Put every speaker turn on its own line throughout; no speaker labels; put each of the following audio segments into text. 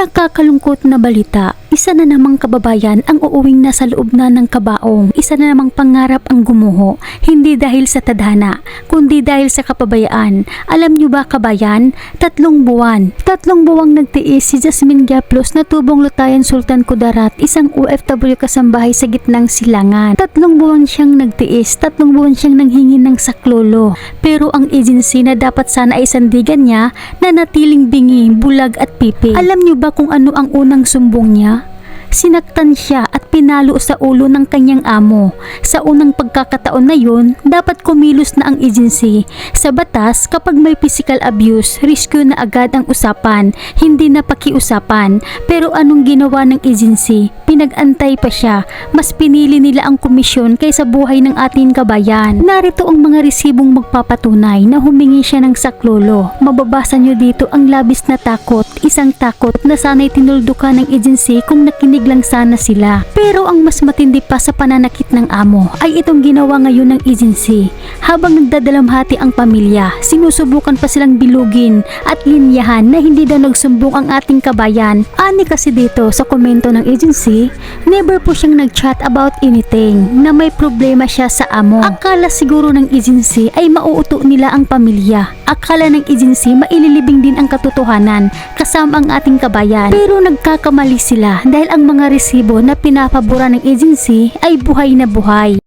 Nakakalungkot na balita, isa na namang kababayan ang uuwing nasa loob na ng kabaong. Isa na namang pangarap ang gumuho, hindi dahil sa tadhana, kundi dahil sa kapabayaan. Alam nyo ba kabayan? 3 buwan. 3 buwang nagtiis si Jasmine Giaplos na tubong lutayan Sultan Kudarat, isang OFW kasambahay sa gitnang silangan. 3 buwan siyang nagtiis, 3 buwan siyang nanghingi ng saklolo. Pero ang agency na dapat sana ay sandigan niya, nanatiling bingi, bulag at pipi. Alam nyo ba kung ano ang unang sumbong niya? Sinaktan siya at pinalo sa ulo ng kanyang amo. Sa unang pagkakataon na yun, dapat kumilos na ang agency. Sa batas, kapag may physical abuse, rescue na agad ang usapan, hindi na pakiusapan. Pero anong ginawa ng agency? Pinag-antay pa siya. Mas pinili nila ang komisyon kaysa buhay ng ating kabayan. Narito ang mga resibong magpapatunay na humingi siya ng saklolo. Mababasa nyo dito ang labis na takot, isang takot na sana'y tinuldukan ng agency kung nakinig lang sana sila. Pero ang mas matindi pa sa pananakit ng amo ay itong ginawa ngayon ng agency. Habang nagdadalamhati ang pamilya, sinusubukan pa silang bilugin at linyahan na hindi daw nagsumbong ang ating kabayan. Ani kasi dito sa komento ng agency, never po siyang nag-chat about anything na may problema siya sa amo. Akala siguro ng agency ay mauuto nila ang pamilya. Akala ng agency maililibing din ang katotohanan kasama ang ating kabayan. Pero nagkakamali sila dahil ang mga resibo na pinapabura ng agency ay buhay na buhay.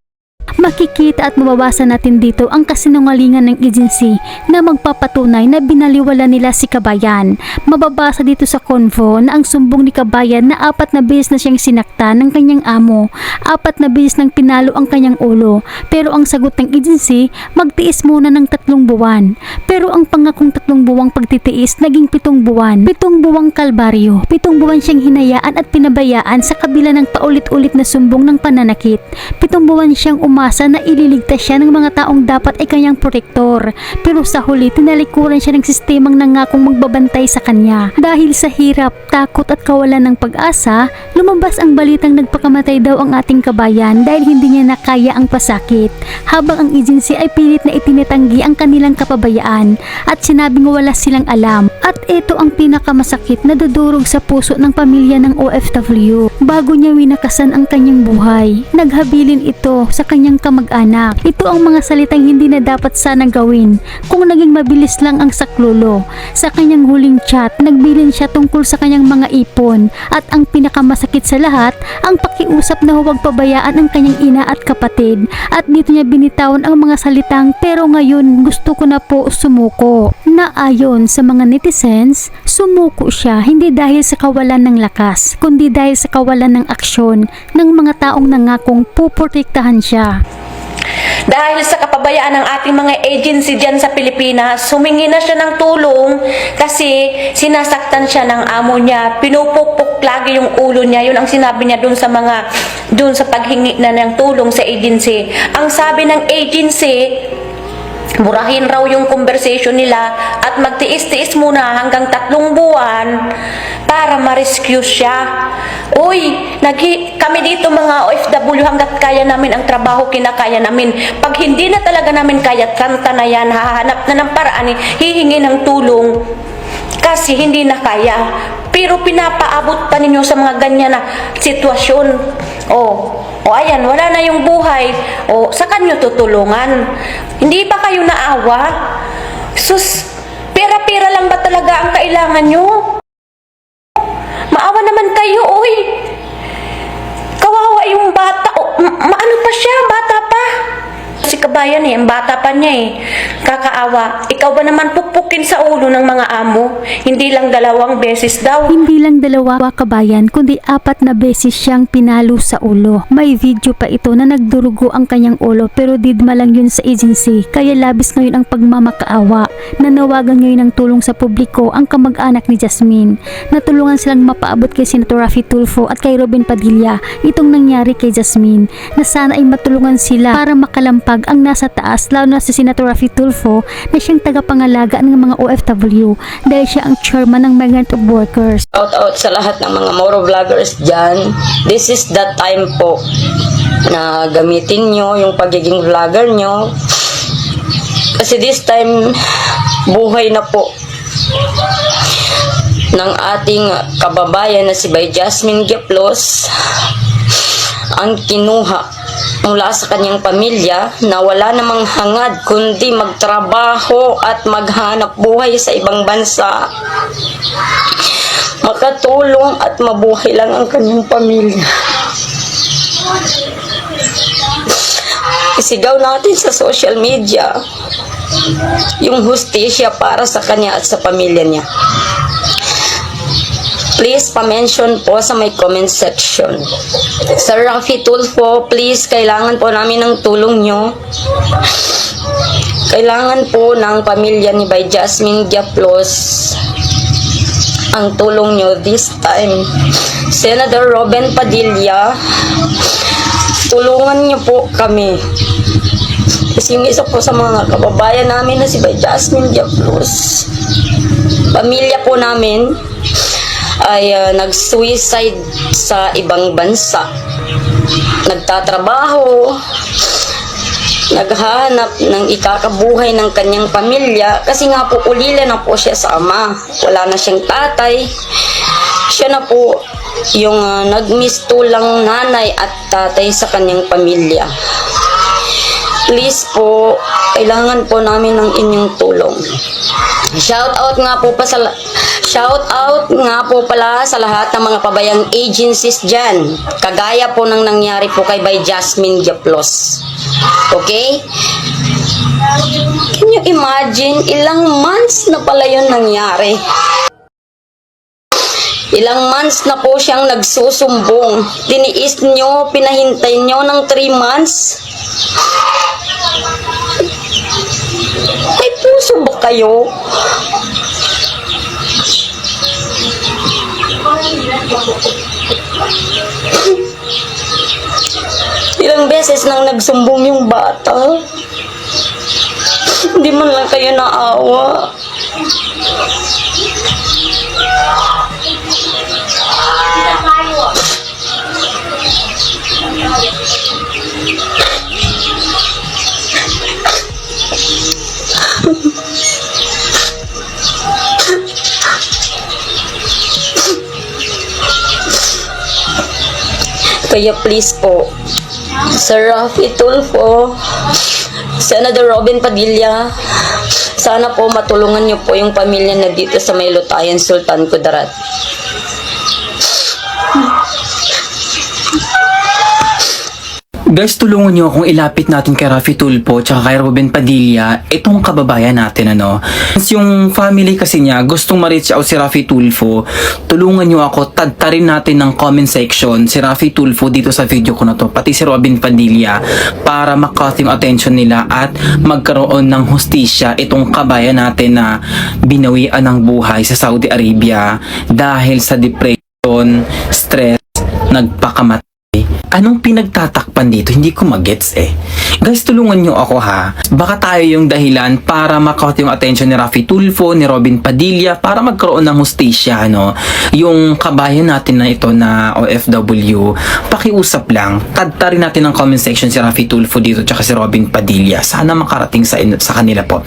Makikita at mababasa natin dito ang kasinungalingan ng agency na magpapatunay na binaliwala nila si kabayan. Mababasa dito sa convo na ang sumbong ni kabayan na 4 na beses na siyang sinaktan ng kanyang amo, 4 na beses nang pinalo ang kanyang ulo. Pero ang sagot ng agency, magtiis muna ng 3 buwan. Pero ang pangakong 3 buwang pagtitiis naging 7 buwan. 7 buwang kalbaryo, 7 buwan siyang hinayaan at pinabayaan sa kabila ng paulit-ulit na sumbong ng pananakit. 7 buwan siyang umasa na ililigtas siya ng mga taong dapat ay kanyang protektor. Pero sa huli, tinalikuran siya ng sistemang nangakong magbabantay sa kanya. Dahil sa hirap, takot at kawalan ng pag-asa, lumabas ang balitang nagpakamatay daw ang ating kabayan dahil hindi niya nakaya ang pasakit. Habang ang agency ay pilit na itinatanggi ang kanilang kapabayaan at sinabing wala silang alam. At ito ang pinakamasakit na dudurog sa puso ng pamilya ng OFW. Bago niya winakasan ang kanyang buhay, naghabilin ito sa kanyang kamag-anak. Ito ang mga salitang hindi na dapat sana gawin kung naging mabilis lang ang saklolo. Sa kanyang huling chat, nagbilin siya tungkol sa kanyang mga ipon at ang pinakamasakit sa lahat, ang pakiusap na huwag pabayaan ang kanyang ina at kapatid. At dito niya binitawan ang mga salitang pero ngayon gusto ko na po sumuko. Na ayon sa mga netizens, sumuko siya hindi dahil sa kawalan ng lakas, kundi dahil sa kawalan ng aksyon ng mga taong nangakong puprotektahan siya.
Dahil sa kapabayaan ng ating mga agency dyan sa Pilipinas, humingi na siya ng tulong kasi sinasaktan siya ng amo niya, pinupukpok lagi yung ulo niya. Yun ang sinabi niya dun sa paghingi na ng tulong sa agency. Ang sabi ng agency, murahin raw yung conversation nila at magtiis-tiis muna hanggang 3 buwan para ma-rescue siya. Uy, kami dito mga OFW hanggat kaya namin ang trabaho, kinakaya namin. Pag hindi na talaga namin kaya, kanta na yan, hahanap na ng paraan, hihingi ng tulong kasi hindi na kaya. Pero pinapaabot pa ninyo sa mga ganyan na sitwasyon. O ayan, wala na yung buhay. O, sa kanyo tutulungan. Hindi ba kayo naawa? Sus, pera-pera lang ba talaga ang kailangan nyo? Maawa naman kayo, oy. Kawawa yung bata. Maano pa siya? Bata pa. Si kabayan ang bata pa niya kakaawa. Ikaw ba naman pukpukin sa ulo ng mga amo? Hindi lang 2 beses daw.
Hindi lang 2 kabayan, kundi 4 na beses siyang pinalo sa ulo. May video pa ito na nagdurugo ang kanyang ulo pero didma lang yun sa agency. Kaya labis ngayon ang pagmamakaawa. Nanawagan ngayon ng tulong sa publiko ang kamag-anak ni Jasmine. Natulungan silang mapaabot kay Senator Raffy Tulfo at kay Robin Padilla itong nangyari kay Jasmine, na sana ay matulungan sila para makalampag ang nasa taas, lalo na si Senator Raffy Tulfo na siyang tagapangalaga ng mga OFW dahil siya ang chairman ng Migrant of Workers.
Out sa lahat ng mga Moro vloggers dyan. This is the time po na gamitin nyo yung pagiging vlogger nyo. Kasi this time, buhay na po. ng ating kababayan na si Bay Jasmine Giaplos ang kinuha mula sa kanyang pamilya na wala namang hangad kundi magtrabaho at maghanap buhay sa ibang bansa, makatulong at mabuhay lang ang kanyang pamilya. Isigaw natin sa social media yung hustisya para sa kanya at sa pamilya niya. Please pa-mention po sa may comment section. Sir Rafi Tulfo, please, kailangan po namin ng tulong nyo. Kailangan po ng pamilya ni Bay Jasmine Giaplos ang tulong nyo this time. Senator Robin Padilla, tulungan nyo po kami. Kasi yung isa po sa mga kababayan namin na si Bay Jasmine Giaplos, pamilya po namin, ay nag-suicide sa ibang bansa. Nagtatrabaho, naghahanap ng ikakabuhay ng kanyang pamilya kasi nga po ulila na po siya sa ama. Wala na siyang tatay. Siya na po yung nagmistulang nanay at tatay sa kanyang pamilya. Please po, kailangan po namin ng inyong tulong. Shout out nga po pala sa lahat ng mga pabayang agencies dyan. Kagaya po ng nangyari po kay Bay Jasmine Giaplos. Okay? Can you imagine? Ilang months na pala yun nangyari. Ilang months na po siyang nagsusumbong. Tiniis nyo, pinahintay nyo ng 3 months. May puso ba kayo? Ilang beses nang nagsumbong yung bata. Hindi man lang kayo naawa. Kaya please po, Sir Rafi Tulfo, Senator Robin Padilla, sana po matulungan niyo po yung pamilya na dito sa may Lutayan, Sultan Kudarat.
Guys, tulungan nyo akong ilapit natin kay Rafi Tulfo tsaka kay Robin Padilla itong kababayan natin, ano. Yung family kasi niya gustong ma-reach out si Rafi Tulfo, tulungan nyo ako, tadtarin natin ng comment section si Rafi Tulfo dito sa video ko na to, pati si Robin Padilla, para makaught yung attention nila at magkaroon ng hustisya itong kabayan natin na binawian ng buhay sa Saudi Arabia dahil sa depression, stress, nagpakamatay. Anong pinagtatakpan dito? Hindi ko magets eh. Guys, tulungan nyo ako ha. Baka tayo yung dahilan para makaught yung attention ni Rafi Tulfo, ni Robin Padilla, para magkaroon ng hustisya, no? Yung kabayan natin na ito na OFW, pakiusap lang, tadtarin natin ng comment section si Rafi Tulfo dito tsaka si Robin Padilla. Sana makarating sa kanila po.